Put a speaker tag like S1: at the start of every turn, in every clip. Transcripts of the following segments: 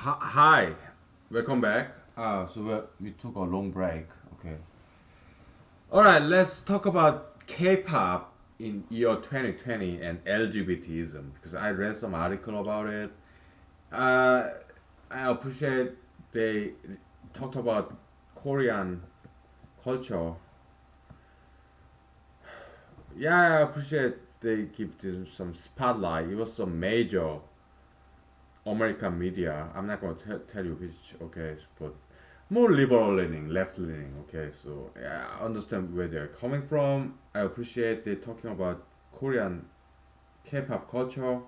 S1: Hi, welcome back. We took a long break. Okay. All right, let's talk about K-pop in year 2020 and LGBTism because I read some article about it. Uh, I appreciate they talked about Korean culture. Yeah, I appreciate they give them some spotlight. It was some major American media. I'm not going to tell you which, okay, but more liberal leaning, left leaning, okay. So yeah, I understand where they're coming from. I appreciate they talking about Korean K-pop culture.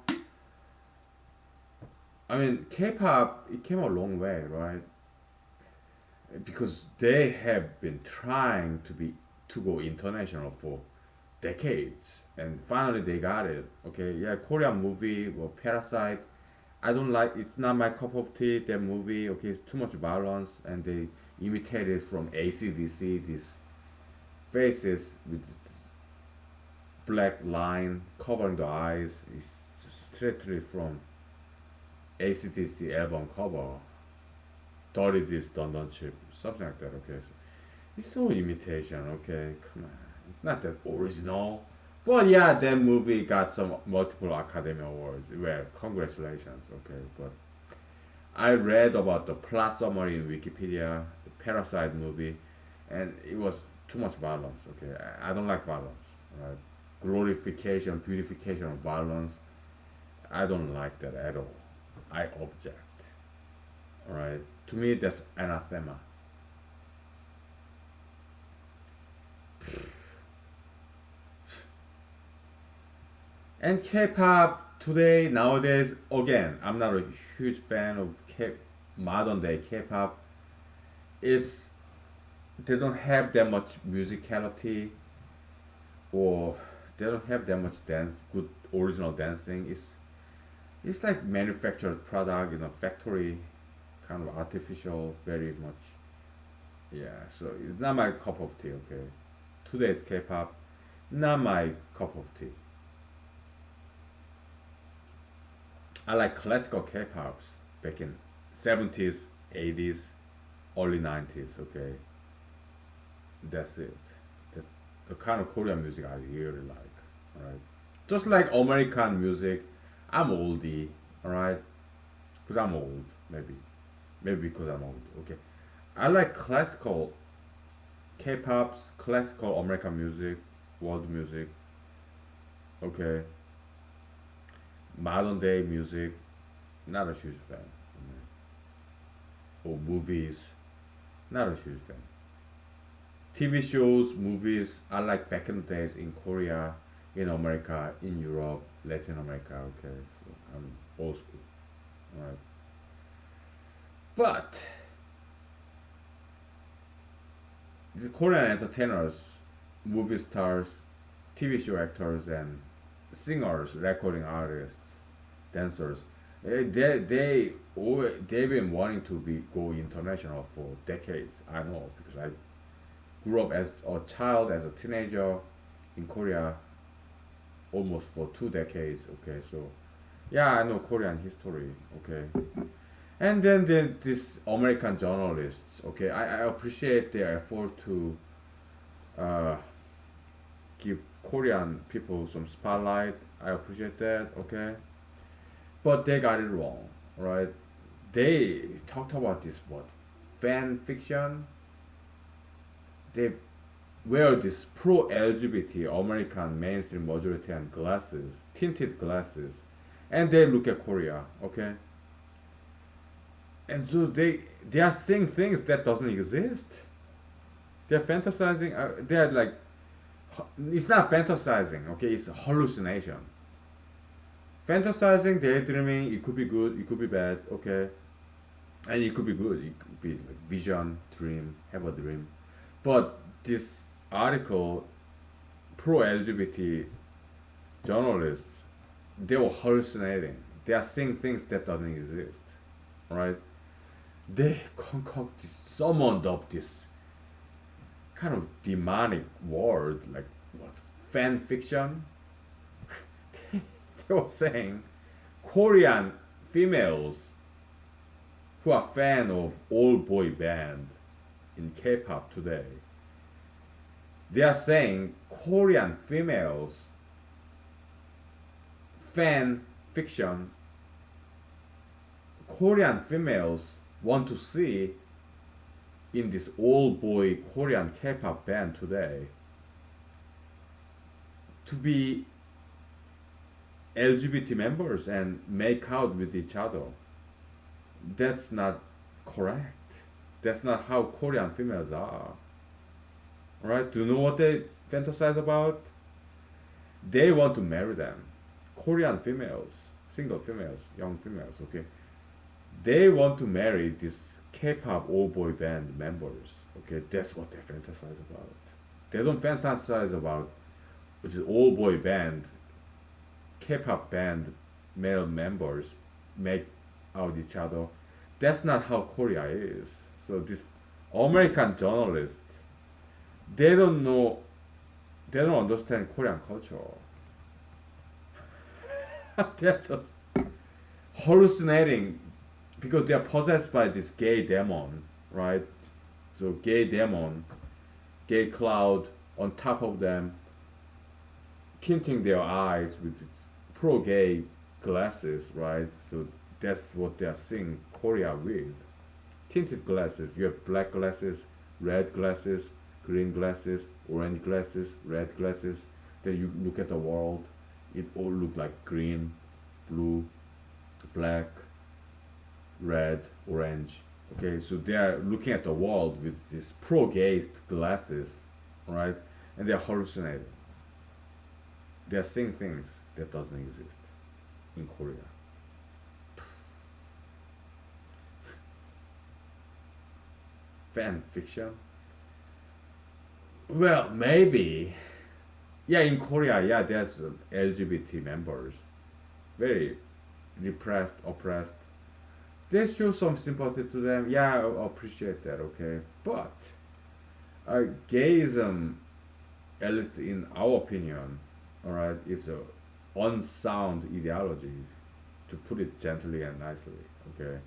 S1: I mean, K-pop it came a long way, right? Because they have been trying to go international for decades, and finally they got it. Okay, yeah, Korean movie or Parasite. I don't like. It's not my cup of tea. That movie. Okay, it's too much violence, and they imitated from ACDC these faces with black line covering the eyes. It's strictly from ACDC album cover. Dirty this London chip, something like that. Okay, so it's all imitation. Okay, come on, it's not that original. But yeah, that movie got some multiple Academy Awards. Well, congratulations. Okay, but I read about the plot summary in Wikipedia, the Parasite movie, and it was too much violence. Okay, I don't like violence. Right? Glorification, beautification of violence. I don't like that at all. I object. All right. To me, that's anathema. And K-pop today nowadays again, I'm not a huge fan of modern day K-pop. Is they don't have that much musicality or they don't have that much good original dancing. It's like manufactured product in a factory, kind of artificial, very much. Yeah, so it's not my cup of tea. Okay, today's K-pop, not my cup of tea. I like classical K-pops back in 70s, 80s, early 90s. Okay, that's it. That's the kind of Korean music I really like. All right, just like American music, I'm oldie. All right, because I'm old, maybe because I'm old. Okay, I like classical K-pops, classical American music, world music. Okay, modern day music, not a huge fan. Or movies, not a huge fan. TV shows, movies, I like back in the days in Korea, in America, in Europe, Latin America. Okay, so I'm old school. All right, but the Korean entertainers, movie stars, TV show actors, and singers, recording artists, dancers, they've been wanting to be go international for decades. I know because I grew up as a child, as a teenager in Korea, almost for 2 decades. Okay, so yeah, I know Korean history. Okay, and then this American journalists. Okay, I appreciate their effort to uh, give Korean people some spotlight. I appreciate that. Okay, but they got it wrong, right? They talked about this what fan fiction. They wear this pro LGBT American mainstream majority and glasses, tinted glasses, and they look at Korea. Okay, and so they are seeing things that doesn't exist. They're fantasizing. They're like it's not fantasizing. Okay, it's hallucination. Fantasizing, daydreaming. It could be good. It could be bad. Okay, and it could be good. It could be like vision, dream, have a dream. But this article, pro LGBT journalists, they were hallucinating. They are seeing things that doesn't exist. Right? They concocted, summoned up this kind of demonic word like what fan fiction. They were saying Korean females who are fan of all boy band in K-pop today, they are saying Korean females fan fiction. Korean females want to see in this all boy Korean K-pop band today to be LGBT members and make out with each other. That's not correct. That's not how Korean females are. Right? Do you know what they fantasize about? They want to marry them. Korean females, single females, young females, okay? They want to marry these K-pop all boy band members. Okay, that's what they fantasize about. They don't fantasize about which is all boy band, K-pop band male members make out each other. That's not how Korea is. So this American journalists, they don't know, they don't understand Korean culture. They're just hallucinating because they are possessed by this gay demon, right? So gay demon, gay cloud on top of them, tinting their eyes with pro-gay glasses, right? So that's what they are seeing Korea with. Tinted glasses. You have black glasses, red glasses, green glasses, orange glasses, red glasses. Then you look at the world, it all look like green, blue, black, red, orange. Okay, so they are looking at the world with these pro-gay glasses, right? And they are hallucinating. They are seeing things that doesn't exist in Korea. Fan fiction? Well, maybe. Yeah, in Korea, yeah, there's LGBT members, very repressed, oppressed. They show some sympathy to them. Yeah, I appreciate that. Okay, but gayism, at least in our opinion, all right, is a unsound ideology, to put it gently and nicely. Okay,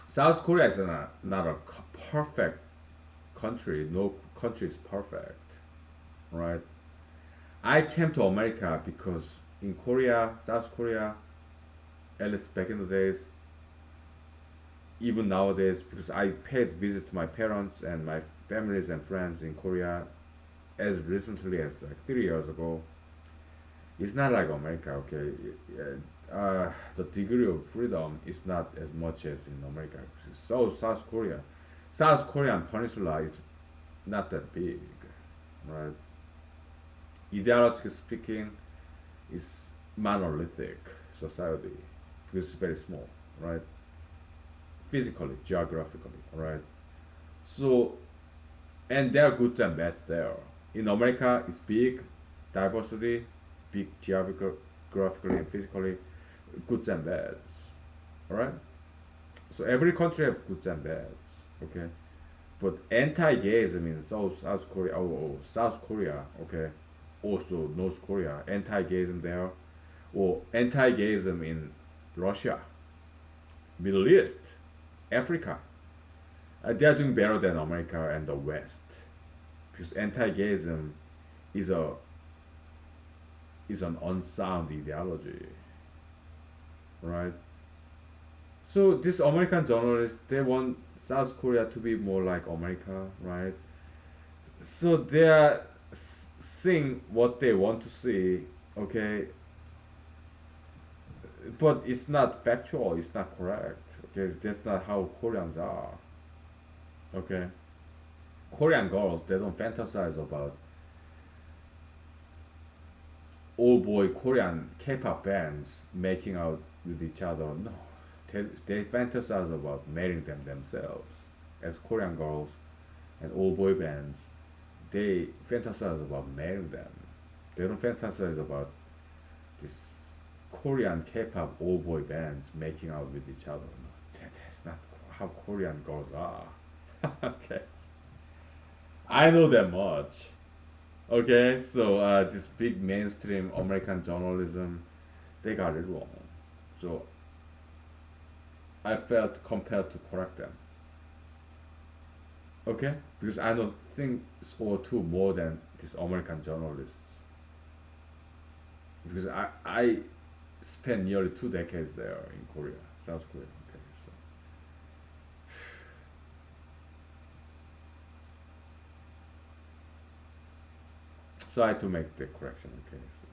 S1: South Korea is not a perfect country. No country is perfect, right? I came to America because in Korea, South Korea, at least back in the days, even nowadays, because I paid visit to my parents and my families and friends in Korea as recently as like 3 years ago. It's not like America, okay? The degree of freedom is not as much as in America. So South Korean peninsula is not that big, right? Ideologically speaking, it's monolithic society because it's very small, right? Physically, geographically, right? So, and there are goods and bads there. In America, it's big, diversity, big geographically and physically, goods and bads, all right? So every country have goods and bads, okay? But anti-gayism in South Korea, South Korea, okay, also North Korea, anti-gayism there, or anti-gayism in Russia, Middle East, Africa. They are doing better than America and the West because anti-gayism is a is an unsound ideology, right? So these American journalists they want South Korea to be more like America, right? So they are seeing what they want to see, okay, but it's not factual. It's not correct. Okay, that's not how Koreans are. Okay, Korean girls they don't fantasize about all boy Korean K-pop bands making out with each other. No, they fantasize about marrying them themselves. As Korean girls and all boy bands, they fantasize about marrying them. They don't fantasize about this Korean K-pop all boy bands making out with each other. No, that's not how Korean girls are. Okay, I know that much. Okay, so this big mainstream American journalism, they got it wrong. So I felt compelled to correct them. Okay? Because I know things or two more than these American journalists. Because I spent nearly 2 decades there in Korea, South Korea. Okay, so I had to make the correction. Okay, so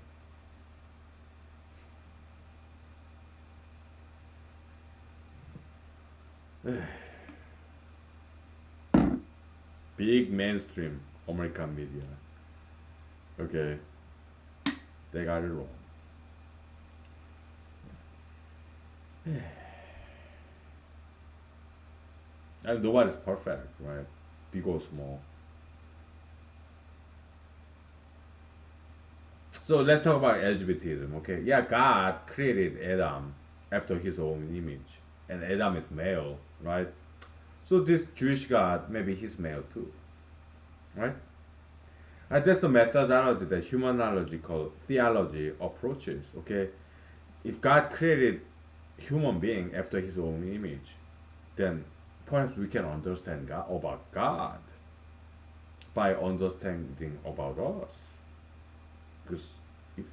S1: big mainstream American media. Okay, they got it wrong. And nobody's perfect, right? Big or small. So let's talk about LGBTism, okay? Yeah, God created Adam after his own image, and Adam is male, right? So this Jewish God, maybe he's male too, right? And that's the methodology that humanology called theology approaches, okay? If God created human being after his own image, then perhaps we can understand God, about God by understanding about us. Because if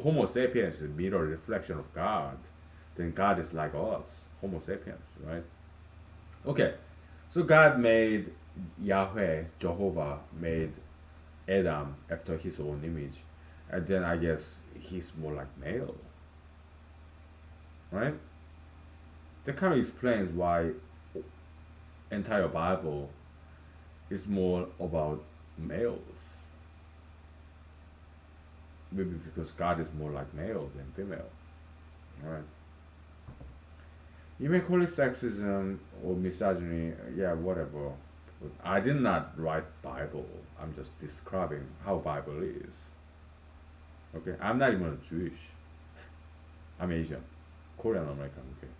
S1: Homo sapiens is a mirror reflection of God, then God is like us, Homo sapiens, right? Okay, so God made Yahweh, Jehovah, made Adam after his own image, and then I guess he's more like male, right? That kind of explains why entire Bible is more about males. Maybe because God is more like male than female, right? You may call it sexism or misogyny, yeah, whatever. But I did not write Bible. I'm just describing how Bible is. Okay, I'm not even Jewish. I'm Asian, Korean American. Okay,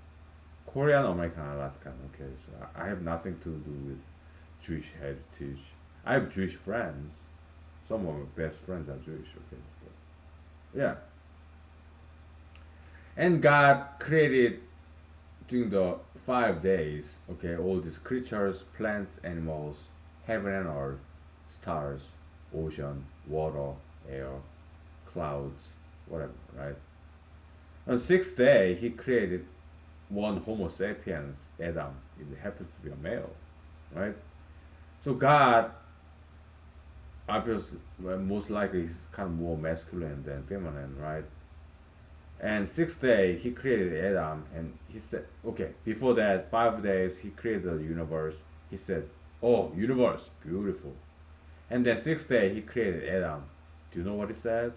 S1: Korean American Alaskan. Okay, so I have nothing to do with Jewish heritage. I have Jewish friends. Some of my best friends are Jewish. Okay, but yeah, and God created during the 5 days, okay, all these creatures, plants, animals, heaven and earth, stars, ocean, water, air, clouds, whatever, right? On the 6th day, he created one Homo sapiens, Adam. It happens to be a male, right? So God, obviously, well, most likely, is kind of more masculine than feminine, right? And 6th day he created Adam, and he said, okay, before that 5 days he created the universe. He said, oh, universe, beautiful. And then 6th day he created Adam. Do you know what he said?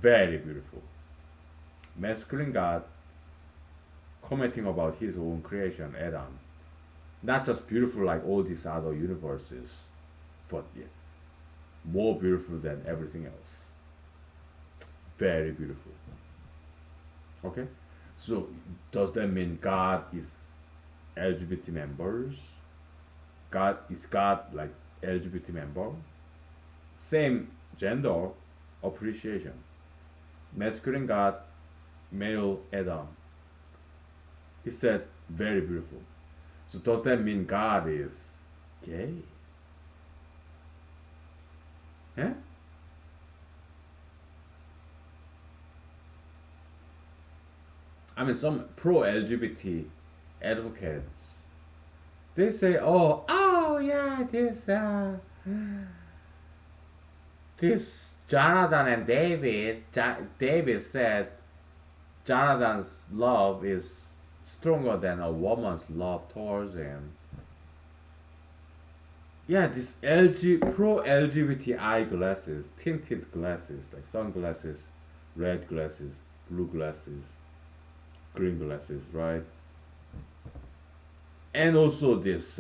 S1: Very beautiful. Masculine God commenting about his own creation, Adam. Not just beautiful like all these other universes, but yeah, more beautiful than everything else. Very beautiful. Okay? So does that mean God is LGBT members? God like LGBT member? Same gender appreciation. Masculine God, male Adam. He said very beautiful. So does that mean God is gay? Yeah? I mean, some pro LGBT advocates, they say, oh yeah, this Jonathan and David. David said Jonathan's love is stronger than a woman's love towards him. Yeah, this pro LGBT eyeglasses, tinted glasses, like sunglasses, red glasses, blue glasses, green glasses, right? And also this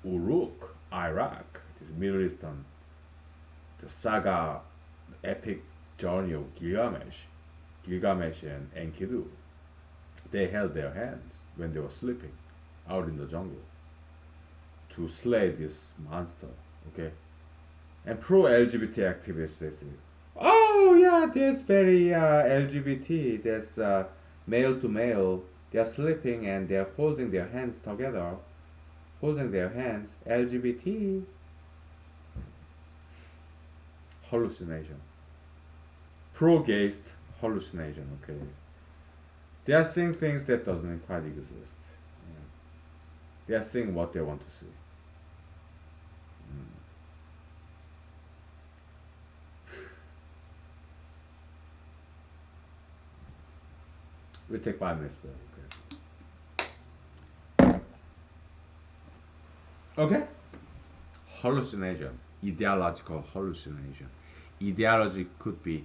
S1: Uruk, Iraq, this Middle Eastern, the saga, the epic journey of Gilgamesh and Enkidu. They held their hands when they were sleeping out in the jungle to slay this monster, okay? And pro LGBT activists, they say, oh oh yeah, there's very LGBT. There's male to male. They're sleeping and they're holding their hands together, holding their hands. LGBT hallucination. Pro-gaist hallucination. Okay, they are seeing things that doesn't quite exist. Yeah. They are seeing what they want to see. We take 5 minutes break. Okay. Okay. Hallucination, ideological hallucination. Ideology could be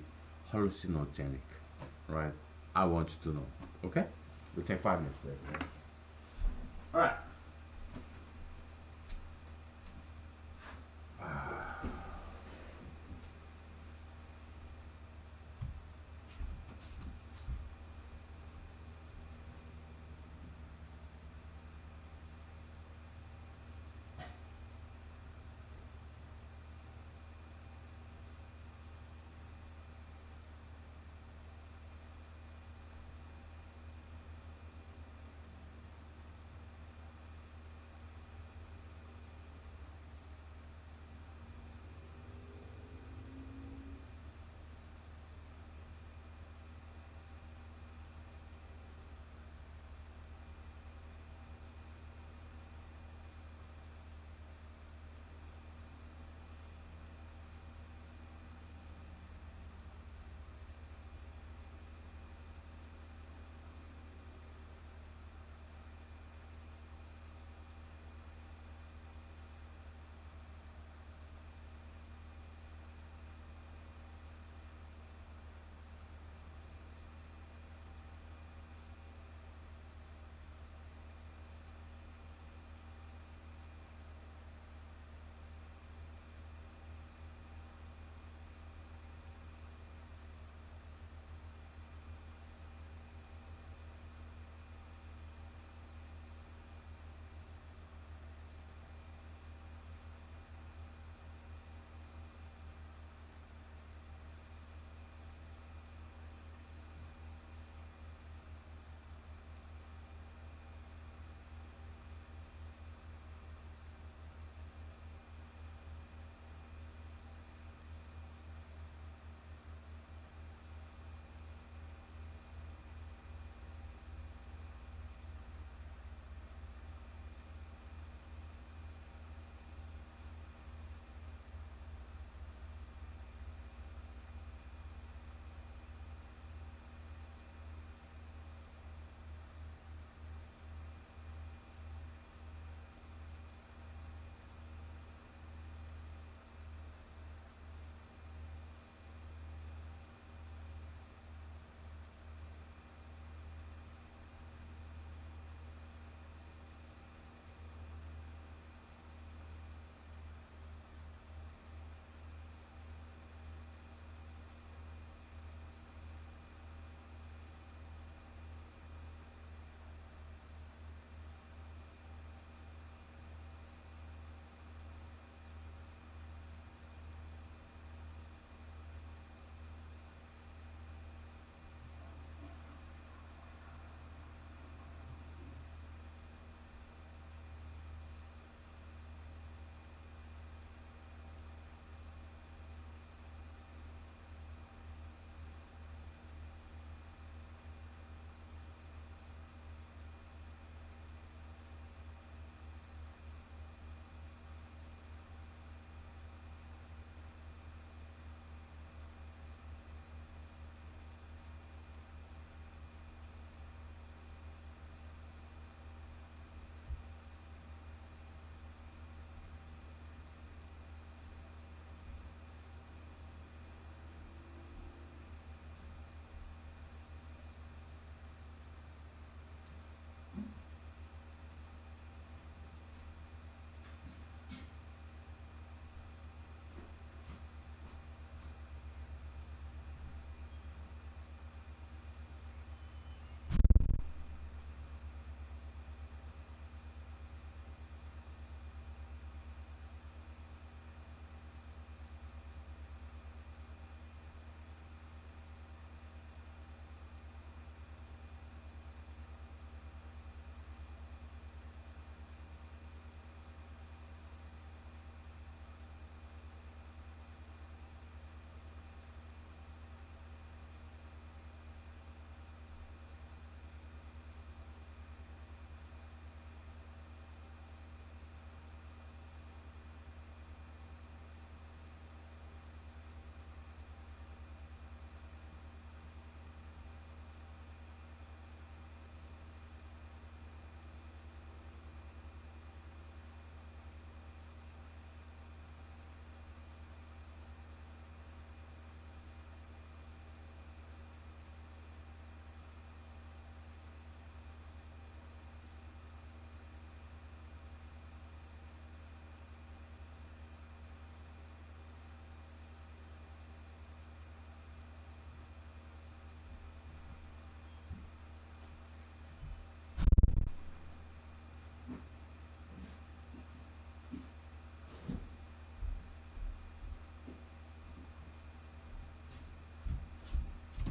S1: hallucinogenic, right? I want you to know. Okay. We take 5 minutes break. Okay? All right.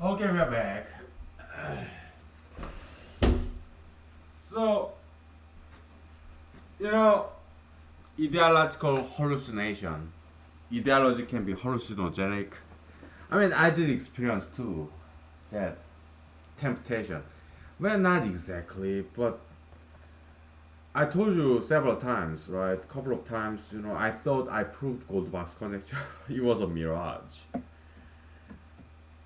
S1: Okay, we're back. So, you know, ideological hallucination. Ideology can be hallucinogenic. I mean, I did experience too that temptation. Well, not exactly, but I told you several times, right? A couple of times, I thought I proved gold box connection. It was a mirage.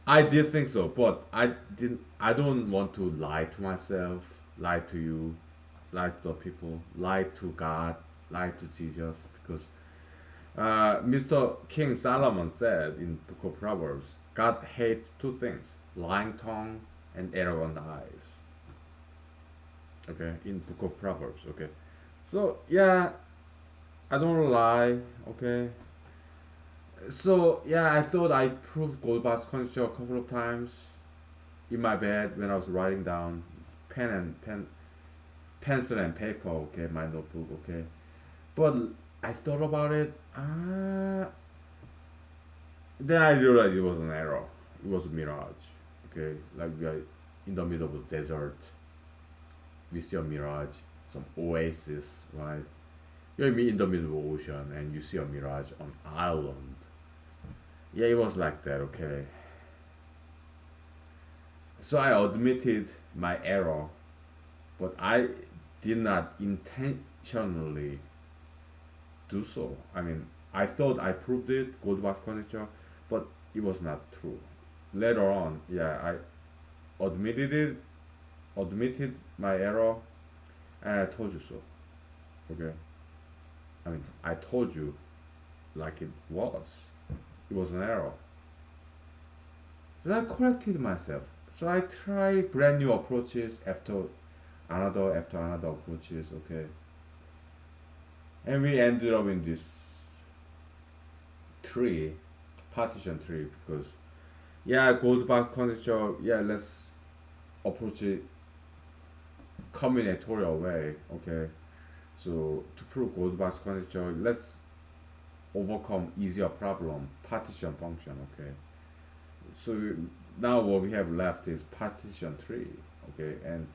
S1: I did think so, but I didn't. I don't want to lie to myself, lie to you, lie to the people, lie to God, lie to Jesus, because Mr. King Solomon said in Book of Proverbs, God hates two things: lying tongue and arrogant eyes. Okay, in Book of Proverbs. Okay, so yeah, I don't lie. Okay, so yeah, I thought I proved Goldbach's conjecture a couple of times in my bed when I was writing down pencil and paper. Okay, my notebook. Okay, but I thought about it. Then I realized it was an error. It was a mirage. Okay, like we are in the middle of a desert. We see a mirage, some oasis, right? You're in the middle of the ocean and you see a mirage on island. Yeah, it was like that. Okay. So I admitted my error, but I did not intentionally do so. I mean, I thought I proved it, Goldbach's conjecture, but it was not true. Later on, yeah, I admitted my error, and I told you so. Okay, I mean, I told you like it was. It was an error. So I corrected myself. So I try brand new approaches after another approaches. Okay, and we ended up in this tree, partition tree, because yeah, Goldbach conjecture. Yeah, let's approach it combinatorial way. Okay, so to prove Goldbach's conjecture, let's overcome easier problem, partition function. Okay, so now what we have left is partition tree. Okay, and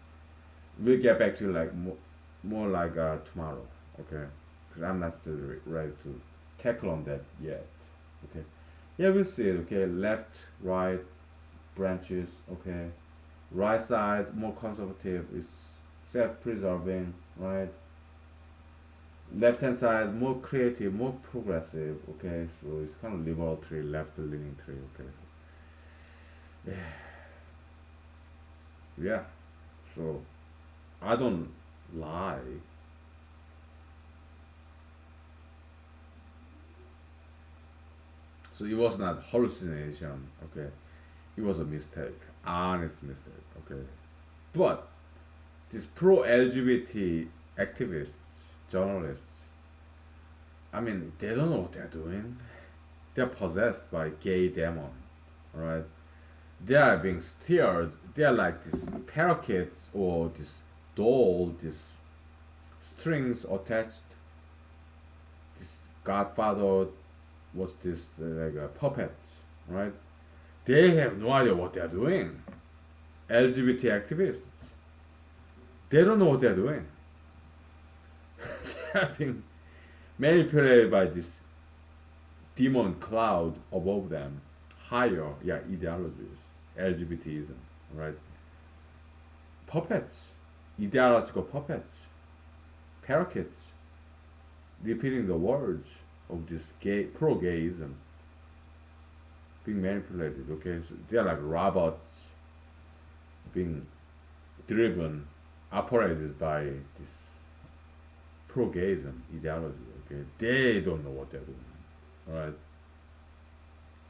S1: we'll get back to like more like tomorrow. Okay, because I'm not still ready to tackle on that yet. Okay, yeah, we'll see it. Okay, left, right, branches. Okay, right side more conservative is self-preserving, right? Left hand side more creative, more progressive. Okay, so it's kind of liberal tree, left leaning tree. Okay, so yeah, so I don't lie. So it was not hallucination. Okay, it was a mistake, honest mistake. Okay, but these pro LGBT activists, journalists, I mean, they don't know what they're doing. They're possessed by gay demon, right? They are being steered. They are like this parakeets or this doll, this strings attached. This Godfather was this like a puppets, right? They have no idea what they're doing. LGBT activists, they don't know what they're doing. They're being manipulated by this demon cloud above them, higher, yeah, ideologies, LGBTism, right? Puppets, ideological puppets, parakeets, repeating the words of this gay pro-gayism, being manipulated. Okay, so they're like robots being driven, operated by this pro-gayism ideology. Okay, they don't know what they're doing. All right,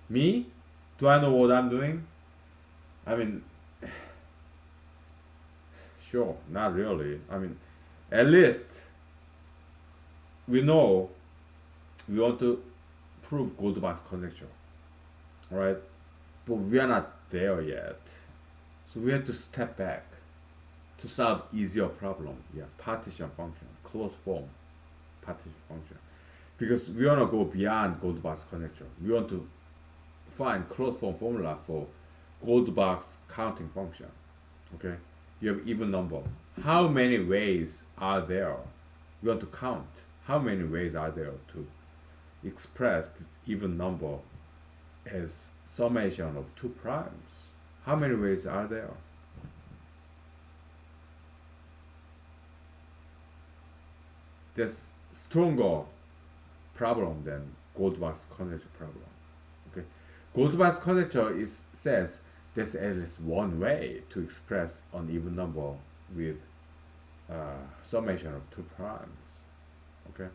S1: me, do I know what I'm doing? I mean, sure, not really. I mean, at least we know we want to prove Goldbach's conjecture, right? But we are not there yet. So we have to step back to solve easier problem. Yeah, partition function, closed form, partition function. Because we want to go beyond Goldbach's conjecture. We want to find closed form formula for gold box counting function. Okay, you have even number. How many ways are there? You want to count. How many ways are there to express this even number as summation of two primes? How many ways are there? That's stronger problem than Goldbach's conjecture problem. Okay, Goldbach's conjecture is says there's at least one way to express an even number with summation of two primes. Okay,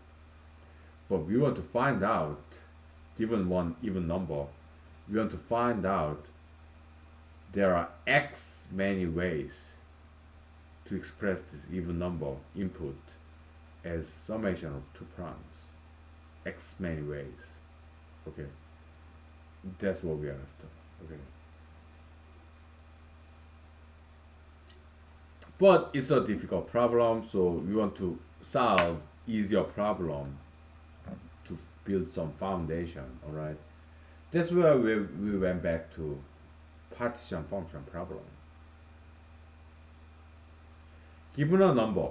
S1: but we want to find out, given one even number, we want to find out there are x many ways to express this even number input as summation of two primes. X many ways. Okay, that's what we are after. Okay, but it's a difficult problem, so we want to solve easier problem to build some foundation. All right, that's where we went back to partition function problem. Given a number,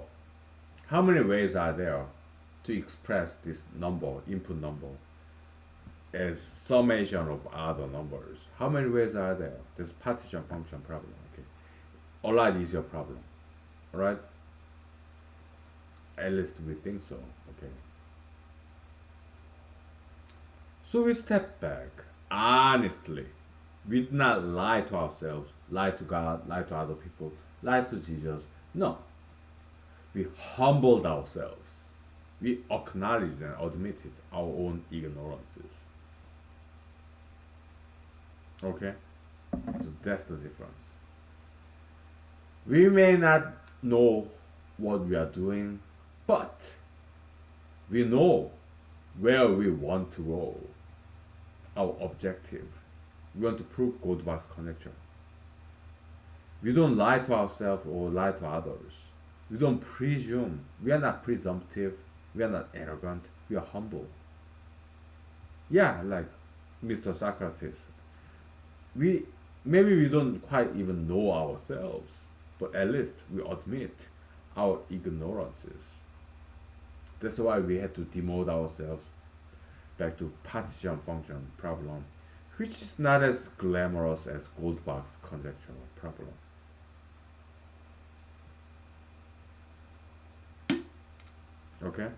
S1: how many ways are there to express this number, input number, as summation of other numbers? How many ways are there? This partition function problem. Okay, a lot easier problem. All right. At least we think so. Okay. So we step back honestly. We did not lie to ourselves, lie to God, lie to other people, lie to Jesus. No, we humbled ourselves. We acknowledged and admitted our own ignorances. Okay? So that's the difference. We may not know what we are doing, but we know where we want to go, our objective. We want to prove Goldbach's connection. We don't lie to ourselves or lie to others. We don't presume. We are not presumptive. We are not arrogant. We are humble. Yeah, like Mr. Socrates. We maybe we don't quite even know ourselves, but at least we admit our ignorances. That's why we had to demote ourselves back to partition function problem, which is not as glamorous as Goldbach's conjectural problem. Okay?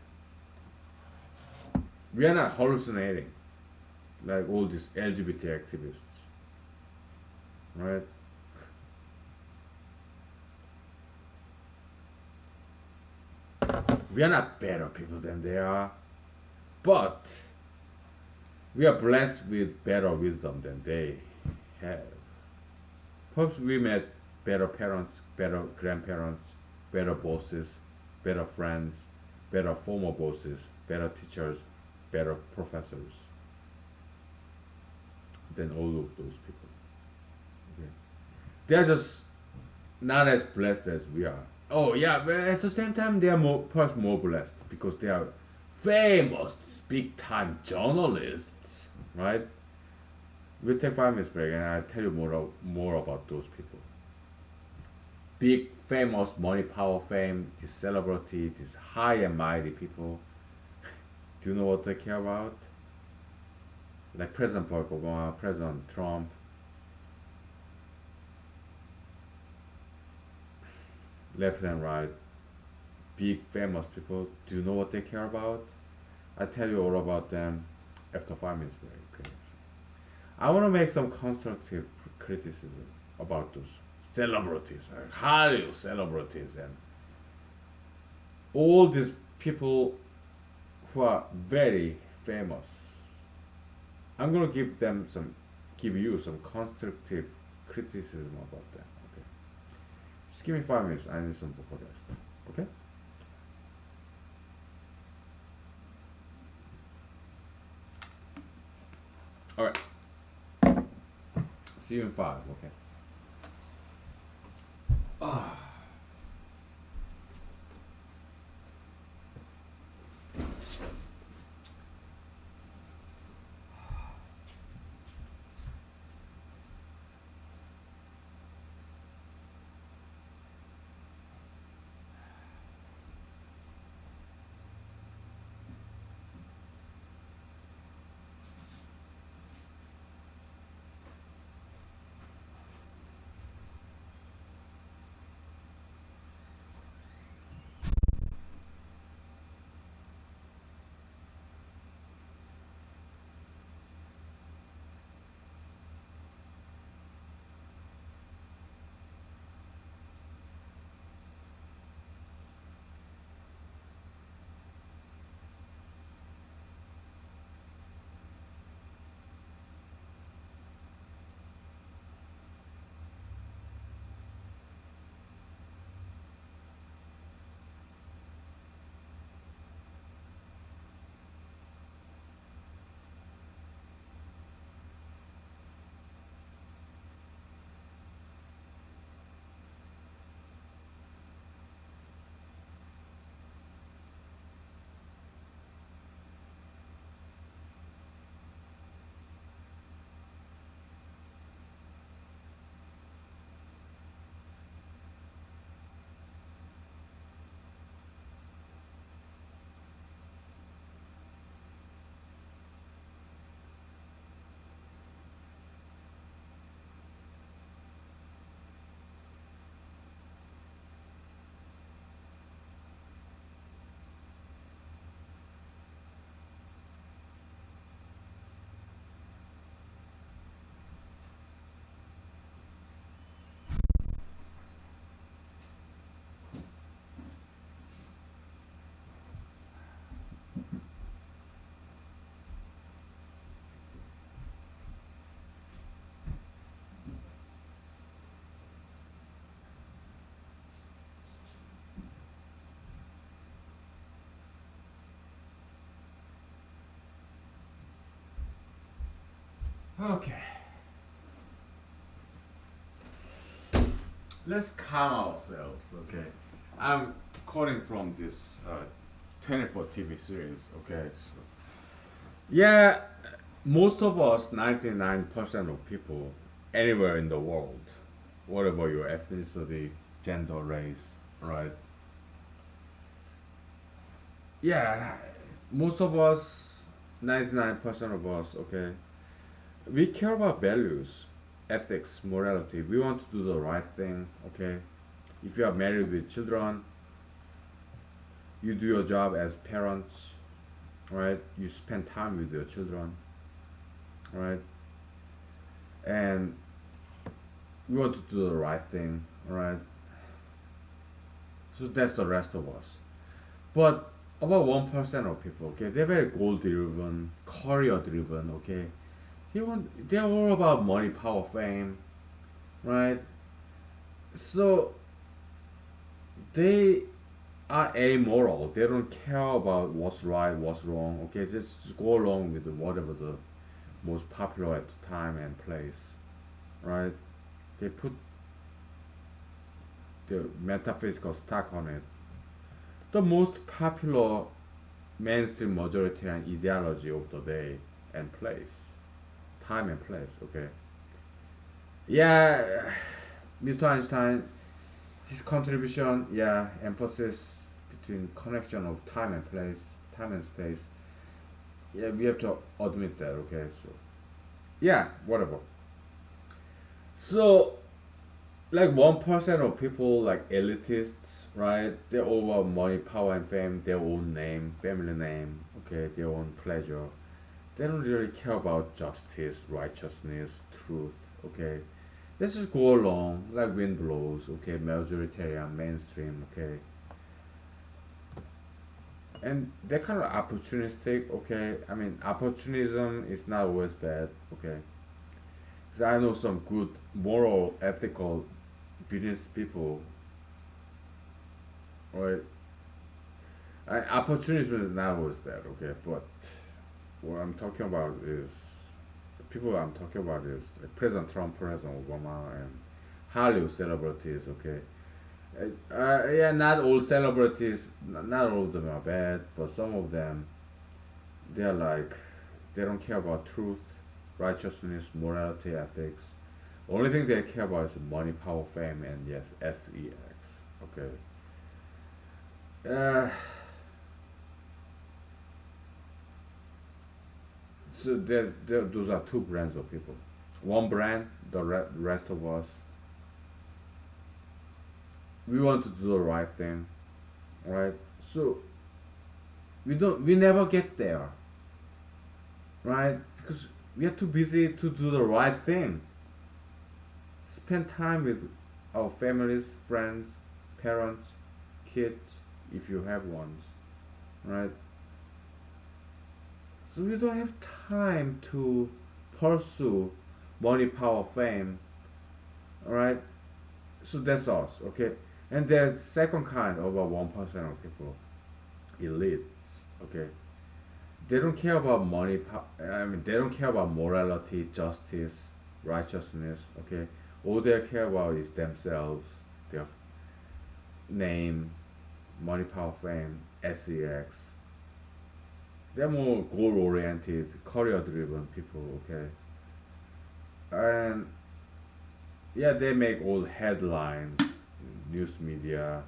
S1: We are not hallucinating like all these LGBT activists, right? We are not better people than they are, but we are blessed with better wisdom than they have. Perhaps we met better parents, better grandparents, better bosses, better friends, better former bosses, better teachers, better professors than all of those people. Okay. They're just not as blessed as we are. Oh yeah, but at the same time they are more perhaps more blessed because they are famous, big time journalists, right? We'll take 5 minutes break and I'll tell you more about those people. Big, famous, money, power, fame, these celebrity, these high and mighty people. Do you know what they care about? Like President Barack Obama, President Trump. Left and right, big famous people. Do you know what they care about? I tell you all about them after 5 minutes break. Okay? I want to make some constructive criticism about those celebrities, like Hollywood celebrities, and all these people who are very famous. I'm gonna give you some constructive criticism about them. Okay, just give me 5 minutes. I need some vocal rest. Okay. All right. See you in 5. Okay. Ah. Okay. Let's calm ourselves, okay? I'm quoting from this 24 TV series, okay? So, yeah, most of us, 99% of people, anywhere in the world, whatever your ethnicity, gender, race, right? Yeah, most of us, 99% of us, okay, we care about values, ethics, morality. We want to do the right thing, okay? If you are married with children, you do your job as parents, right? You spend time with your children, right? And we want to do the right thing, right? So that's the rest of us. But about 1% of people, okay, they're very goal driven, career driven, okay. They're all about money, power, fame, right? So they are amoral. They don't care about what's right, what's wrong. Okay, just go along with whatever the most popular at the time and place, right? They put the metaphysical stack on it. The most popular mainstream majoritarian ideology of the day and place, time and place. Okay, yeah, Mr. Einstein, his contribution, yeah, emphasis between connection of time and place, time and space. Yeah, we have to admit that. Okay, so yeah, whatever. So like 1% of people like elitists, right? They all want money, power, and fame, their own name, family name, okay, their own pleasure. They don't really care about justice, righteousness, truth, okay. Let's just go along like wind blows, okay, majoritarian, mainstream, okay. And they're kind of opportunistic, okay. I mean, opportunism is not always bad, okay. Because I know some good, moral, ethical business people, right? Opportunism is not always bad, okay. But what I'm talking about is the people I'm talking about is like President Trump, President Obama, and Hollywood celebrities, okay. Yeah, not all celebrities, not all of them are bad, but some of them, they're like, they don't care about truth, righteousness, morality, ethics. The only thing they care about is money, power, fame, and yes, sex. Okay. Uh, so those are two brands of people. One brand, the rest of us, we want to do the right thing, right? So we never get there, right? Because we are too busy to do the right thing. Spend time with our families, friends, parents, kids, if you have ones, right? So we don't have time to pursue money, power, fame, right? So that's us, okay? And the second kind, over 1% of people, elites, okay? They don't care about money, I mean, they don't care about morality, justice, righteousness, okay? All they care about is themselves, their name, money, power, fame, sex. They're more goal oriented, career driven people, okay? And yeah, they make all headlines, news media,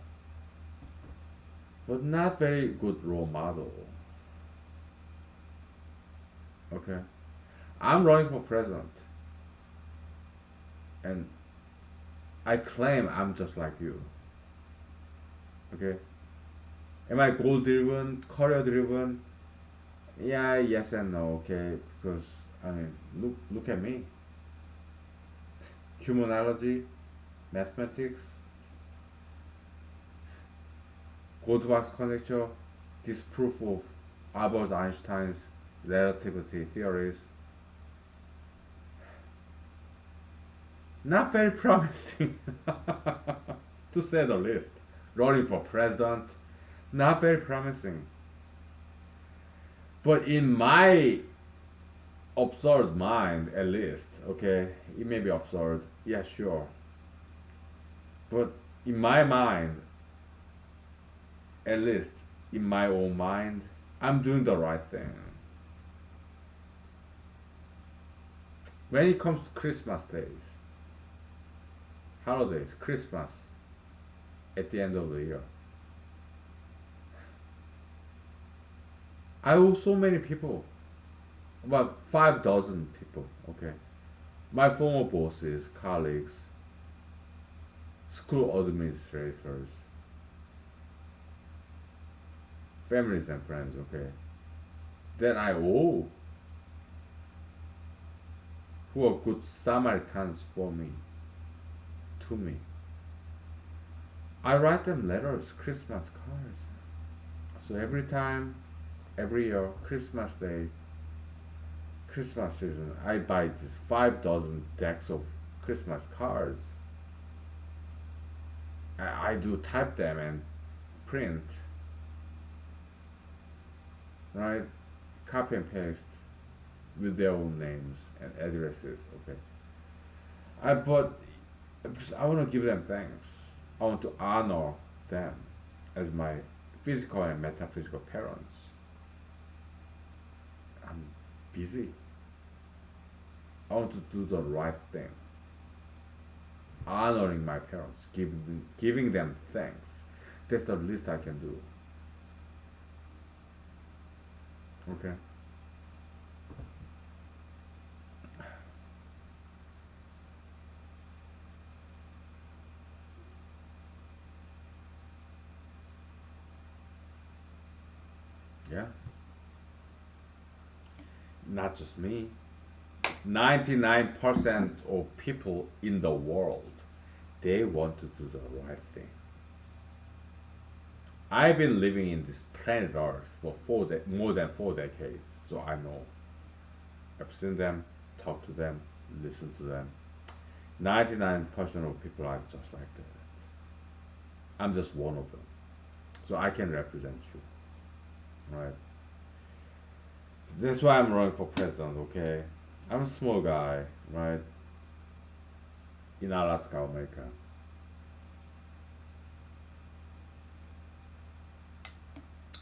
S1: but not very good role model, okay? I'm running for president, and I claim I'm just like you, okay? Am I goal driven, career driven? Yeah, yes and no, okay? Because I mean, look at me. Humanology, mathematics, Goldbach's conjecture, disproof of Albert Einstein's relativity theories. Not very promising, to say the least. Running for president, not very promising. But in my absurd mind at least. Okay, it may be absurd. Yeah, sure. But in my mind, at least in my own mind, I'm doing the right thing. When it comes to Christmas days, holidays, Christmas, at the end of the year, I owe so many people, about 5 dozen people, okay? My former bosses, colleagues, school administrators, families and friends, okay? That I owe, who are good Samaritans for me, to me. I write them letters, Christmas cards. So every time, every year, Christmas Day, Christmas season, I buy these 5 dozen decks of Christmas cards. I do type them and print, right? Copy and paste with their own names and addresses. Okay. But because I want to give them thanks. I want to honor them as my physical and metaphysical parents. I'm busy. I want to do the right thing. Honoring my parents, giving them thanks. That's the least I can do. Okay. Yeah. Not just me. 99% of people in the world, they want to do the right thing. I've been living in this planet Earth for more than 4 decades, so I know. I've seen them, talked to them, listened to them. 99% of people are just like that. I'm just one of them, so I can represent you, right? That's why I'm running for president. Okay, I'm a small guy, right? In Alaska, America.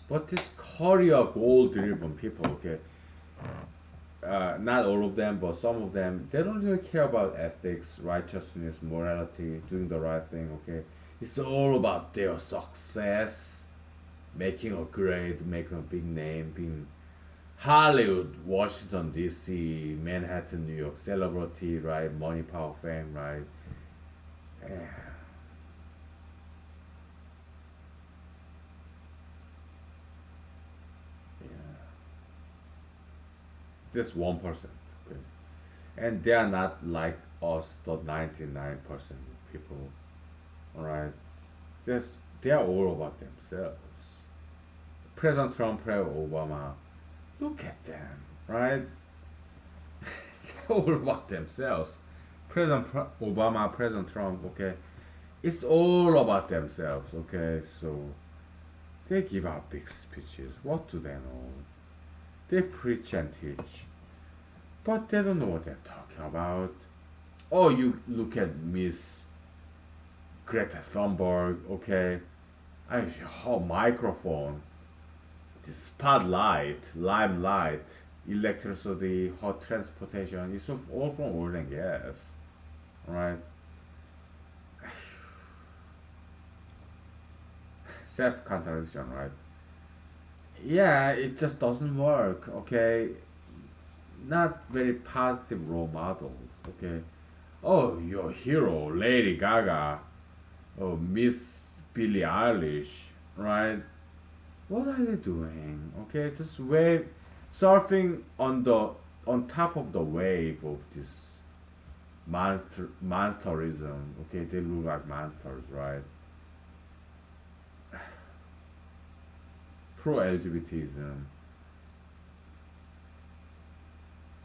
S1: But this career goal driven people, okay, not all of them, but some of them, they don't really care about ethics, righteousness, morality, doing the right thing, okay? It's all about their success, making a grade, making a big name, being Hollywood, Washington, D.C., Manhattan, New York, celebrity, right? Money, power, fame, right? Eh, yeah. Just 1%, okay? And they are not like us, the 99% of people, alright? Just, they are all about themselves. President Trump, President Obama, look at them, right? They're all about themselves. Obama, President Trump, okay? It's all about themselves, okay? So they give out big speeches. What do they know? They preach and teach, but they don't know what they're talking about. Oh, you look at Miss Greta Thunberg, okay? I her microphone, the spotlight, limelight, electricity, hot transportation, it's all from oil and gas, right? Self contradiction, right? Yeah, it just doesn't work, okay? Not very positive role models, okay? Oh, your hero, Lady Gaga, oh, Miss Billie Eilish, right? What are they doing? Okay, just wave, surfing on top of the wave of this monsterism. Okay, they look like monsters, right? Pro LGBTism.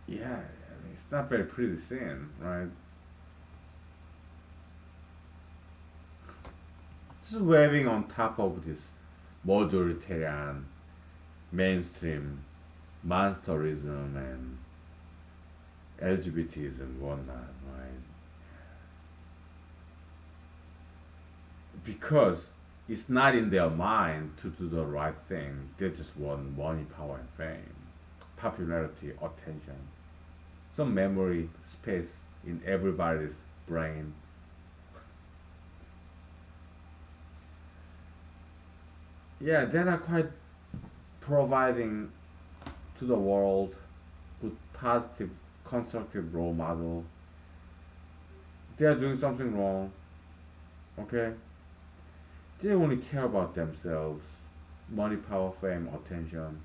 S1: Yeah, I mean, it's not very pretty scene, right? Just waving on top of this majoritarian, mainstream monsterism and LGBTs and whatnot, right? Because it's not in their mind to do the right thing. They just want money, power, and fame, popularity, attention, some memory space in everybody's brain. Yeah, they're not quite providing to the world good, positive, constructive role model. They are doing something wrong. Okay, they only care about themselves, money, power, fame, attention.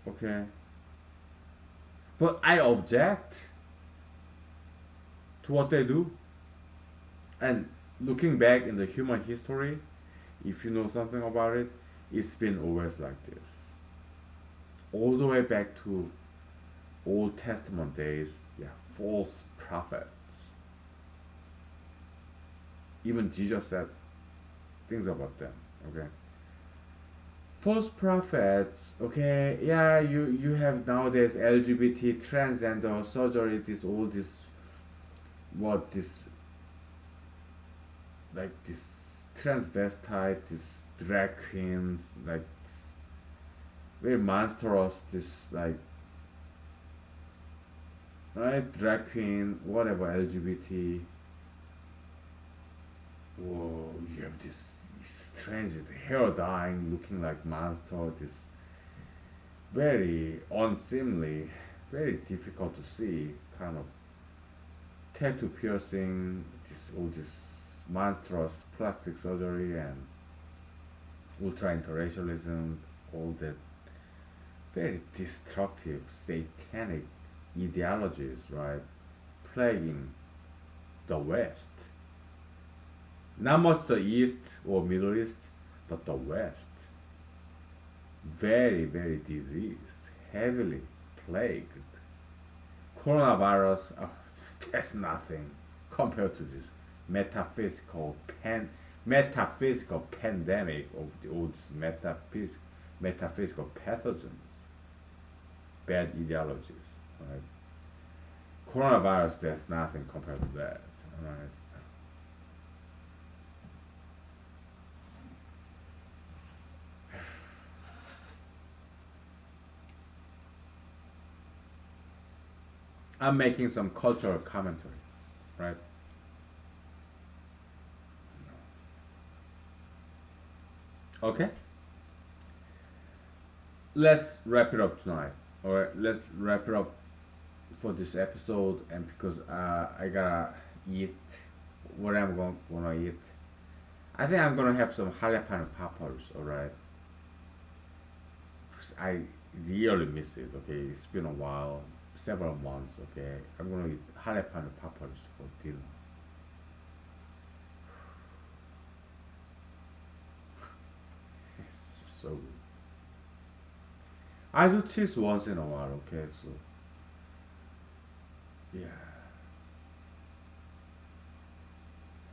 S1: Okay, but I object to what they do. And looking back in the human history, if you know something about it, it's been always like this. All the way back to Old Testament days, yeah, false prophets. Even Jesus said things about them. Okay, false prophets. Okay, yeah, you have nowadays LGBT, transgender, surgery, this all this what this like this transvestite, this drag queens, like this very monstrous, this like right drag queen, whatever LGBT. Whoa, you have this strange hair dyeing, looking like monster. This very unseemly, very difficult to see kind of tattoo piercing. This all this monstrous plastic surgery and ultra interracialism, all that very destructive, satanic ideologies, right, plaguing the West. Not much the East or Middle East, but the West. Very, very diseased, heavily plagued. Coronavirus, oh, that's nothing compared to this metaphysical metaphysical pandemic of the old metaphysical pathogens, bad ideologies. Right? Coronavirus, there's nothing compared to that. Right? I'm making some cultural commentary, right? Okay, let's wrap it up tonight. All right, let's wrap it up for this episode, and because I gotta eat what I'm gonna eat. I think I'm gonna have some jalapeno poppers. All right, 'cause I really miss it. Okay, it's been a while, several months. Okay, I'm gonna eat jalapeno poppers for dinner. It's so good. I do cheese once in a while. Okay, so yeah.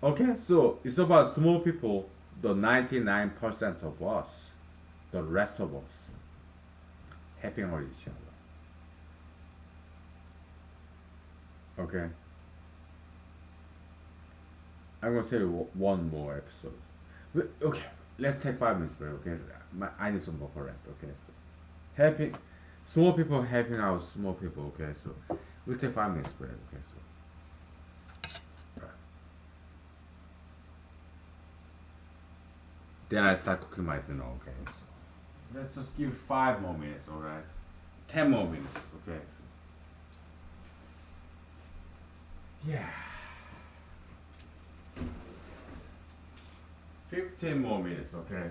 S1: Okay, so it's about small people, the 99% of us, the rest of us, helping out each other. Okay, I'm gonna tell you one more episode. Okay, let's take 5 minutes break. Okay, I need some vocal rest. Okay, so helping small people helping out small people. Okay, so we'll take 5 minutes break. Okay, so then I start cooking my dinner. Okay, so let's just give 5 more minutes. All right, 10 more minutes. Okay, so yeah, 15 more minutes. Okay.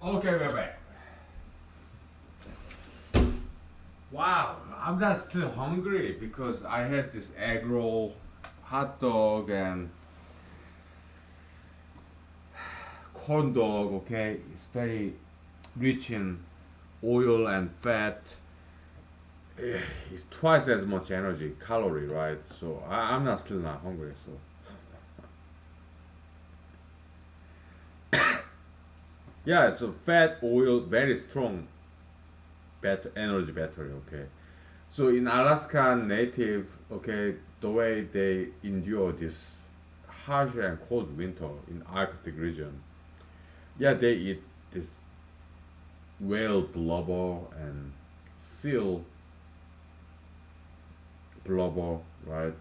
S1: Okay, wait, wait. Wow, I'm not still hungry because I had this egg roll, hot dog, and corn dog. Okay, it's very rich in oil and fat. It's twice as much energy, calorie, right? So I'm not still not hungry. So yeah, so fat, oil, very strong energy battery. Okay, so in Alaska native, okay, the way they endure this harsh and cold winter in Arctic region, yeah, they eat this whale blubber and seal blubber, right?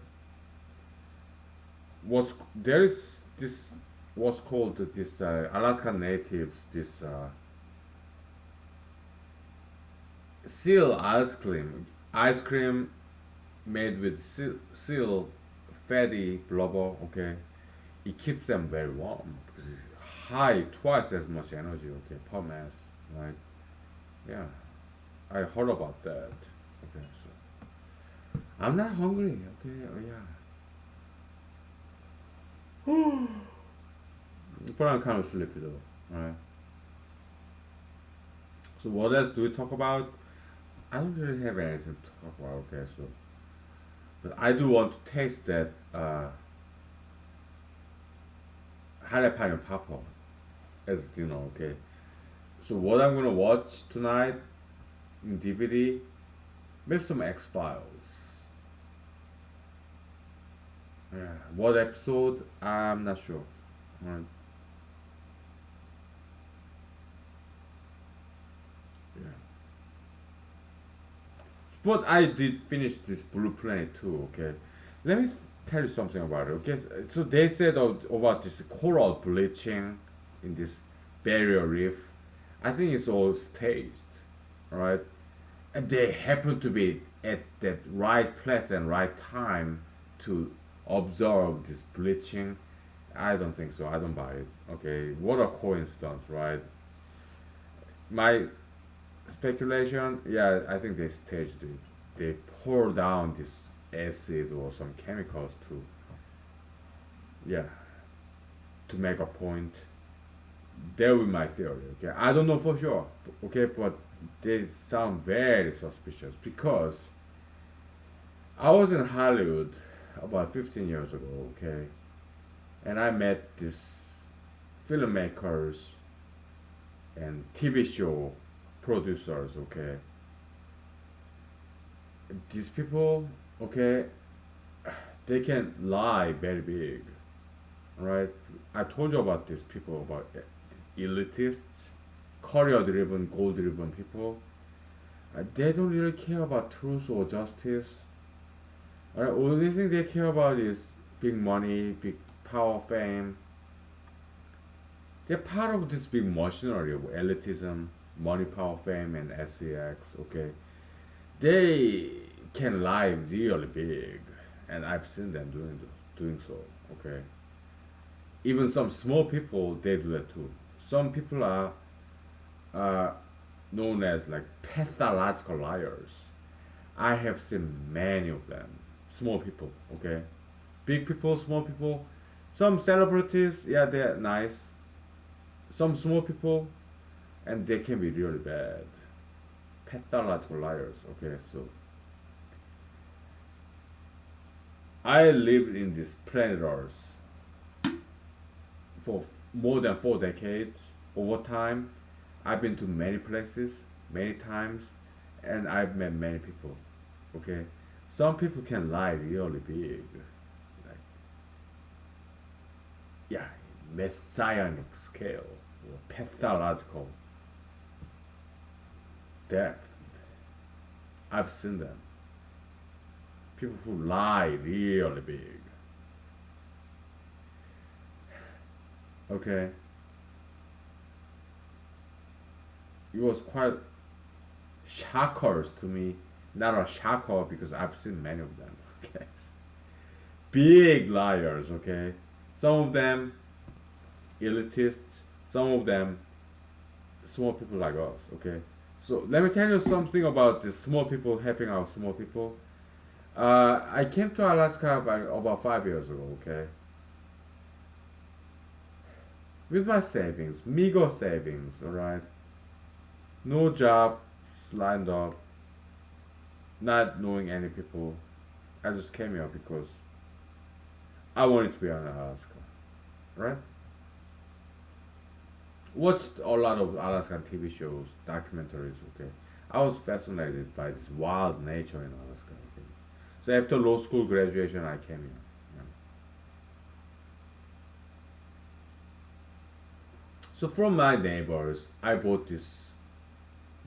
S1: Was there is this what's called this Alaska natives this seal ice cream made with seal fatty blubber. Okay, it keeps them very warm because it's high twice as much energy. Okay, per mass, right? Yeah, I heard about that. Okay, so I'm not hungry. Okay, oh, yeah, but I'm kind of sleepy though. Right. So what else do we talk about? I don't really have anything to talk about. Okay, so but I do want to taste that jalapeno popper as dinner. Okay, so what I'm gonna watch tonight in DVD, maybe some X Files. Yeah, what episode? I'm not sure. Right. Yeah. But I did finish this Blue Planet too. Okay, let me tell you something about it. Okay, so they said about this coral bleaching in this barrier reef. I think it's all staged, right? And they happen to be at that right place and right time to observe this bleaching. I don't think so. I don't buy it. Okay, what a coincidence, right? My speculation, yeah, I think they staged it. They pour down this acid or some chemicals to, yeah, to make a point. That would be my theory. Okay, I don't know for sure. Okay, but they sound very suspicious because I was in Hollywood about 15 years ago. Okay, and I met these filmmakers and TV show producers. Okay, these people, okay, they can lie very big, right? I told you about these people, about these elitists, career-driven, goal-driven people. They don't really care about truth or justice. Only thing they care about is big money, big power, fame. They're part of this big machinery of elitism, money, power, fame, and SEX. Okay, they can lie really big, and I've seen them doing so. Okay, even some small people they do that too. Some people are uh, known as like pathological liars. I have seen many of them. Small people, okay, big people, small people. Some celebrities, yeah, they're nice. Some small people, and they can be really bad. Pathological liars. Okay, so I lived in this planet Earth for more than 4 decades. Over time, I've been to many places, many times, and I've met many people. Okay, some people can lie really big, like yeah, messianic scale or pathological depth. I've seen them. People who lie really big. Okay, it was quite shockers to me. Not a shocker because I've seen many of them. Okay, big liars. Okay, some of them elitists, some of them small people like us. Okay, so let me tell you something about the small people helping out small people. I came to Alaska about 5 years ago. Okay, with my savings, meager savings. All right, no job lined up, not knowing any people. I just came here because I wanted to be on Alaska. Right? Watched a lot of Alaskan TV shows, documentaries. Okay, I was fascinated by this wild nature in Alaska. Okay, so after law school graduation, I came here. Yeah. So from my neighbors, I bought this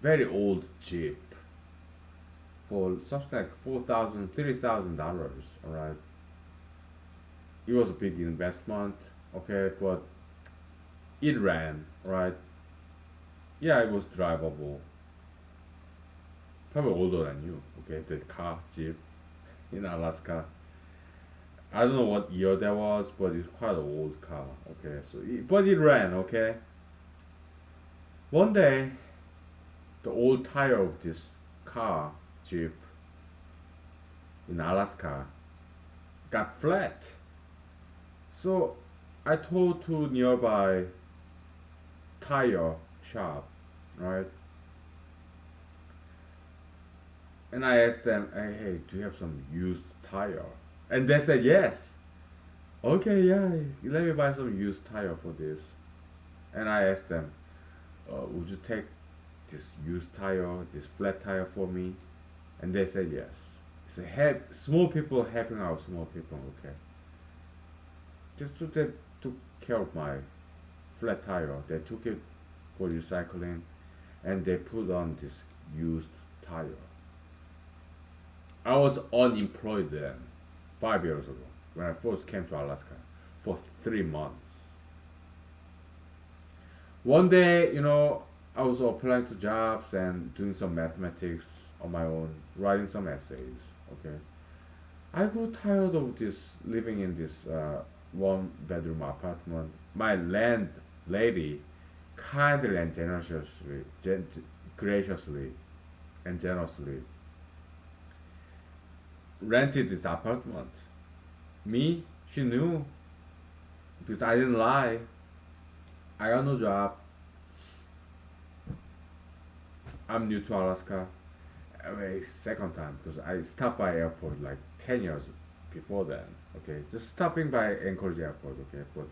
S1: very old Jeep for something like $4,000, $3,000. All right, it was a big investment. Okay, but it ran. Right, yeah, it was drivable. Probably older than you. Okay, the car Jeep in Alaska. I don't know what year that was, but it's quite an old car. Okay, but it ran. Okay, one day the old tire of this car Jeep in Alaska got flat. So I told to nearby tire shop, right? And I asked them, hey, do you have some used tire? And they said yes. Okay, yeah, let me buy some used tire for this. And I asked them, would you take this used tire, this flat tire for me? And they said yes. It's a small people helping out small people, okay? They took care of my flat tire. They took it for recycling and they put on this used tire. I was unemployed then, 5 years ago, when I first came to Alaska for 3 months. One day, I was applying to jobs and doing some mathematics on my own, writing some essays. Okay, I grew tired of this living in this one bedroom apartment. My landlady kindly and graciously and generously rented this apartment. Me, she knew because I didn't lie. I got no job. I'm new to Alaska. I mean, second time because I stopped by airport like 10 years before then. Okay, just stopping by Anchorage Airport. Okay, but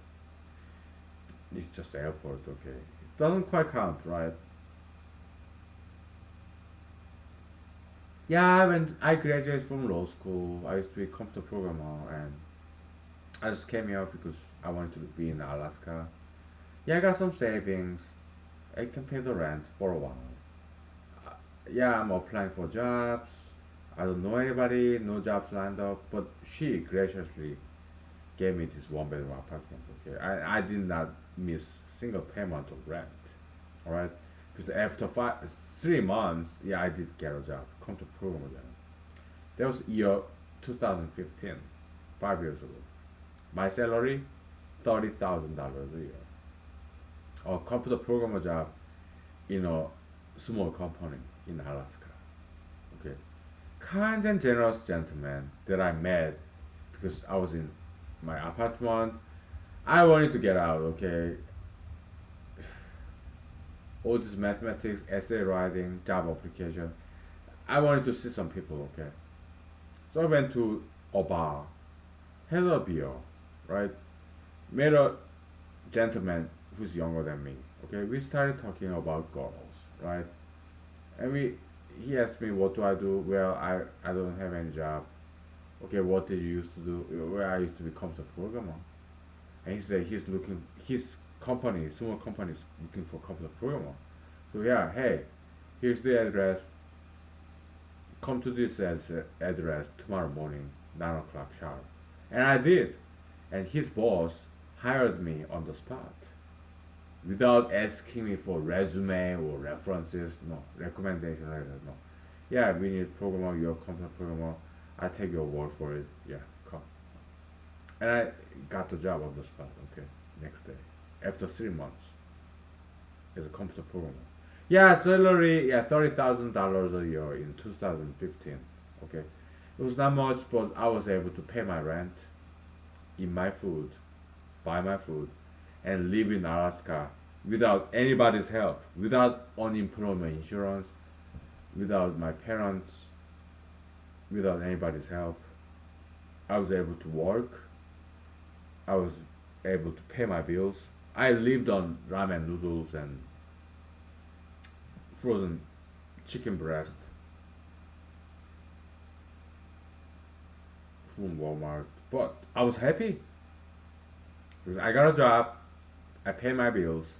S1: it's just airport. Okay, it doesn't quite count, right? Yeah, when I graduated from law school, I used to be a computer programmer, and I just came here because I wanted to be in Alaska. Yeah, I got some savings. I can pay the rent for a while. Yeah, I'm applying for jobs. I don't know anybody, no jobs lined up, but she graciously gave me this one bedroom apartment. Okay, I did not miss single payment of rent. All right, because after 3 months, yeah, I did get a job. Come to program again. That was year 2015, 5 years ago. My salary, $30,000 a year. A computer programmer job in a small company in Alaska. Okay, kind and generous gentleman that I met because I was in my apartment. I wanted to get out. Okay, all this mathematics, essay writing, job application. I wanted to see some people. Okay, so I went to a bar, had a beer, right? Met a gentleman who's younger than me. Okay, we started talking about girls, right? And he asked me what do I do. Well, I don't have any job. Okay, what did you used to do? Well, I used to be computer programmer. And he said his company, small company is looking for computer programmer. So yeah, hey, here's the address. Come to this address tomorrow morning, 9 o'clock sharp. And I did. And his boss hired me on the spot without asking me for resume or references. No recommendation letter. No. Yeah, we need programmer. You're a computer programmer. I take your word for it. Yeah, come. And I got the job on the spot. Okay, next day, after 3 months. as a computer programmer. Yeah, salary, yeah, $30,000 a year in 2015. Okay, it was not much, but I was able to pay my rent, eat my food, buy my food, and live in Alaska without anybody's help, without unemployment insurance, without my parents, without anybody's help. I was able to work. I was able to pay my bills. I lived on ramen noodles and frozen chicken breast from Walmart. But I was happy because I got a job. I pay my bills.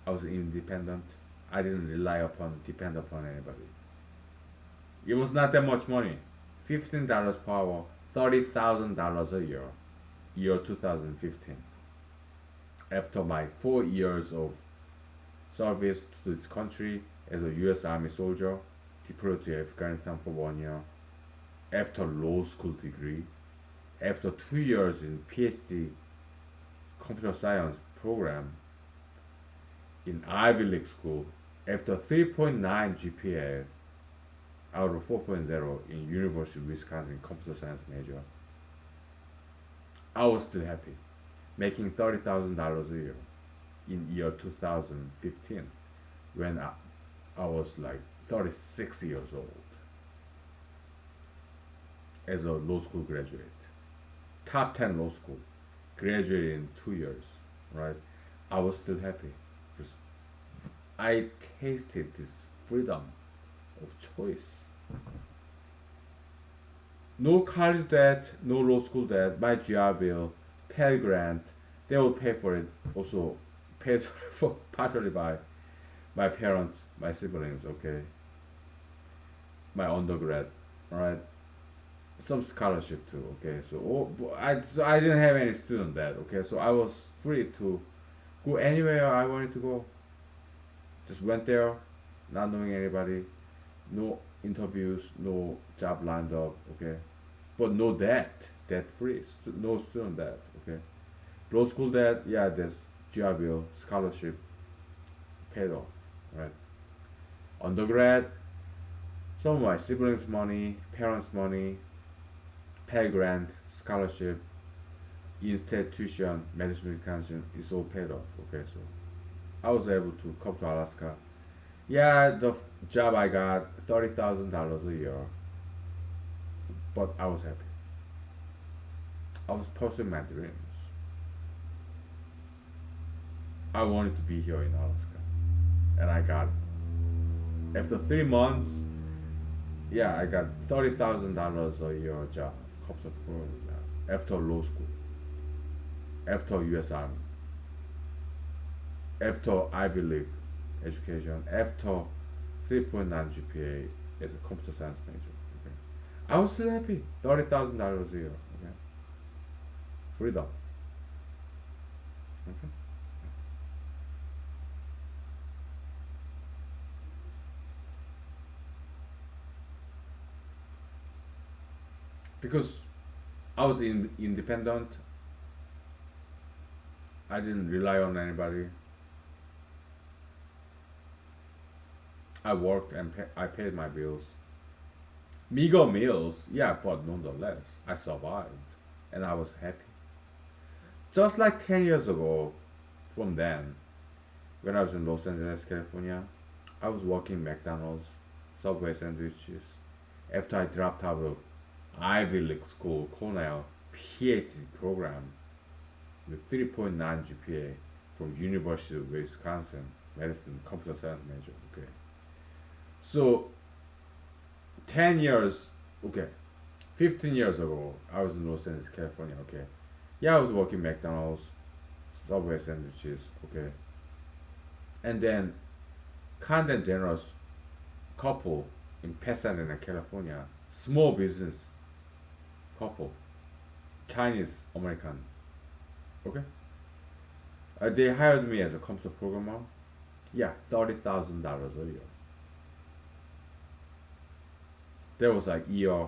S1: I was independent. I didn't depend upon anybody. It was not that much money. $15 per hour, $30,000 a year 2015. After my 4 years of service to this country as a U.S. Army soldier, deployed to Afghanistan for 1 year, after law school degree, after 2 years in PhD computer science program in Ivy League school, after 3.9 GPA out of 4.0 in University of Wisconsin computer science major, I was still happy, making $30,000 a year in year 2015 when I was like 36 years old as a law school graduate. Top 10 law school, graduated in 2 years, right? I was still happy because I tasted this freedom of choice. No college debt, no law school debt, my GI Bill, Pell Grant, they will pay for it. Also paid for partially by my parents, my siblings, okay? My undergrad, alright? Some scholarship too, okay? So I didn't have any student debt, okay? So I was free to go anywhere I wanted to go. Just went there, not knowing anybody, no interviews, no job lined up, okay? But no debt, debt free, no student debt, okay? Law school debt, yeah, there's GI Bill, scholarship, paid off, right? Undergrad, some of my siblings' money, parents' money, Pell Grant, scholarship, in-state tuition, Madison, Wisconsin, is all paid off, okay? So I was able to come to Alaska. Yeah, the job I got, $30,000 a year, but I was happy. I was pursuing my dreams. I wanted to be here in Alaska, and I got it. After 3 months, yeah, I got $30,000 a year job, corporate program job, after law school, after U.S. Army, after Ivy League education, after 3.9 GPA as a computer science major. Okay, I was still happy. $30,000 a year. Okay, freedom. Okay, because I was independent. I didn't rely on anybody. I worked and I paid my bills. Meager meals, yeah, but nonetheless, I survived and I was happy. Just like 10 years ago, from then, when I was in Los Angeles, California, I was working McDonald's, Subway sandwiches. After I dropped out of Ivy League school, Cornell PhD program with 3.9 GPA from University of Wisconsin, Madison, computer science major. Okay, so 10 years, okay, 15 years ago, I was in Los Angeles, California. Okay, yeah, I was working McDonald's, Subway sandwiches. Okay, and then kind and generous couple in Pasadena, California, small business couple, Chinese American. Okay, they hired me as a computer programmer. Yeah, $30,000 a year. That was like year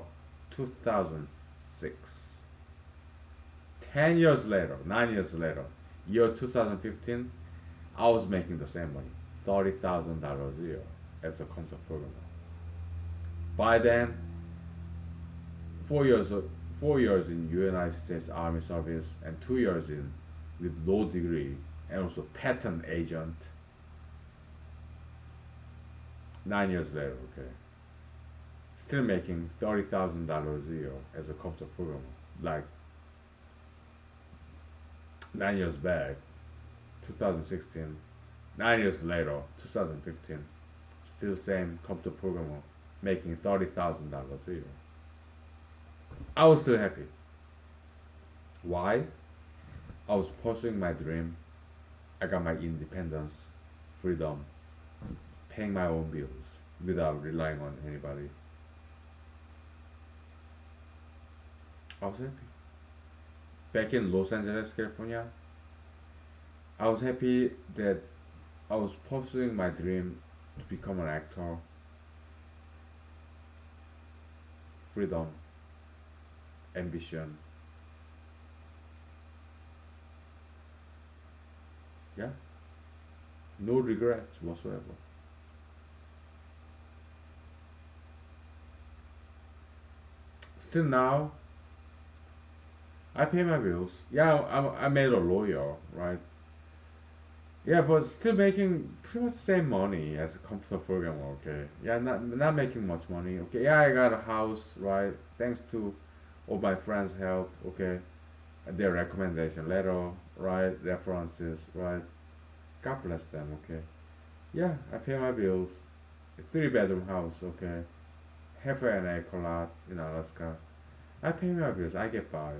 S1: 2006. 10 years later, 9 years later, year 2015, I was making the same money, $30,000 a year as a computer programmer. By then, 4 years 4 years in United States Army service and 2 years in with law degree and also patent agent. 9 years later, okay, still making $30,000 a year as a computer programmer. Like 9 years back, 2016. 9 years later, 2015, still same computer programmer making $30,000 a year. I was still happy. Why? I was pursuing my dream. I got my independence, freedom, paying my own bills without relying on anybody. I was happy. Back in Los Angeles, California, I was happy that I was pursuing my dream to become an actor. Freedom, ambition. Yeah, no regrets whatsoever. Still now, I pay my bills. Yeah, I made a lawyer, right? Yeah, but still making pretty much the same money as a computer programmer, okay? Yeah, not making much money, okay? Yeah, I got a house, right? Thanks to all my friends' help, okay? Their recommendation letter, right? References, right? God bless them, okay? Yeah, I pay my bills. A 3 bedroom house, okay? Half an acre lot in Alaska. I pay my bills, I get by.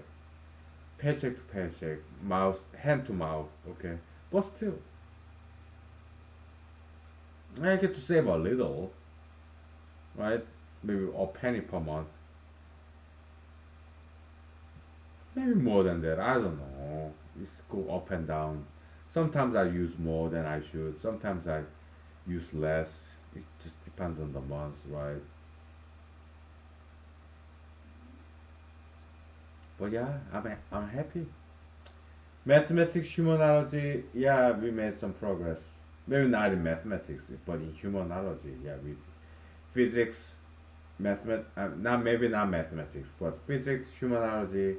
S1: Paycheck to paycheck, mouth, hand to mouth, okay? But still, I get to save a little, right? Maybe a penny per month. Maybe more than that, I don't know. It's go up and down. Sometimes I use more than I should. Sometimes I use less. It just depends on the month, right? But yeah, I'm happy. Mathematics, humanology, yeah, we made some progress. Maybe not in mathematics, but in humanology, yeah, we physics, not maybe not mathematics, but physics, humanology,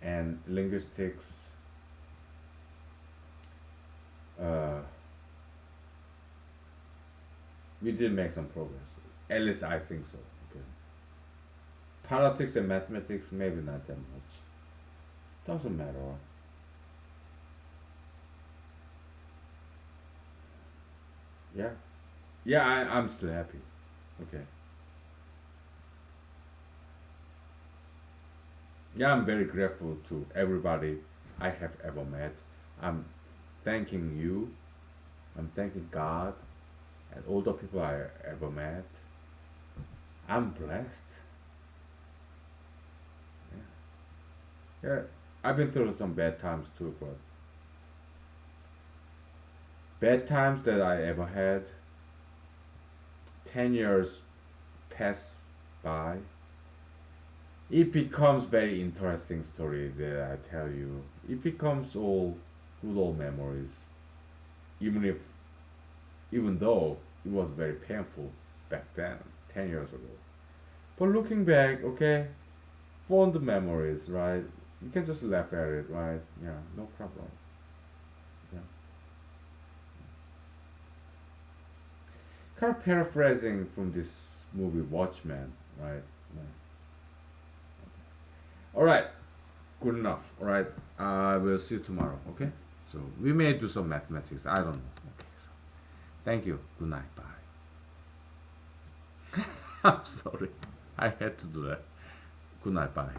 S1: and linguistics. Uh, we did make some progress. At least I think so. Okay. Politics and mathematics, maybe not that much. Doesn't matter. Yeah. Yeah, I'm still happy. Okay. Yeah, I'm very grateful to everybody I have ever met. I'm thanking you. I'm thanking God and all the people I ever met. I'm blessed. Yeah. Yeah. I've been through some bad times too, but bad times that I ever had, 10 years pass by, it becomes very interesting story that I tell you. It becomes all good old memories, even if, even though it was very painful back then, 10 years ago. But looking back, okay, fond memories, right? You can just laugh at it, right? Yeah, no problem. Yeah. Kind of paraphrasing from this movie Watchmen, right? Yeah. All right, good enough. All right, I will see you tomorrow. Okay. So we may do some mathematics. I don't know. Okay. So thank you. Good night. Bye. I'm sorry. I had to do that. Good night. Bye.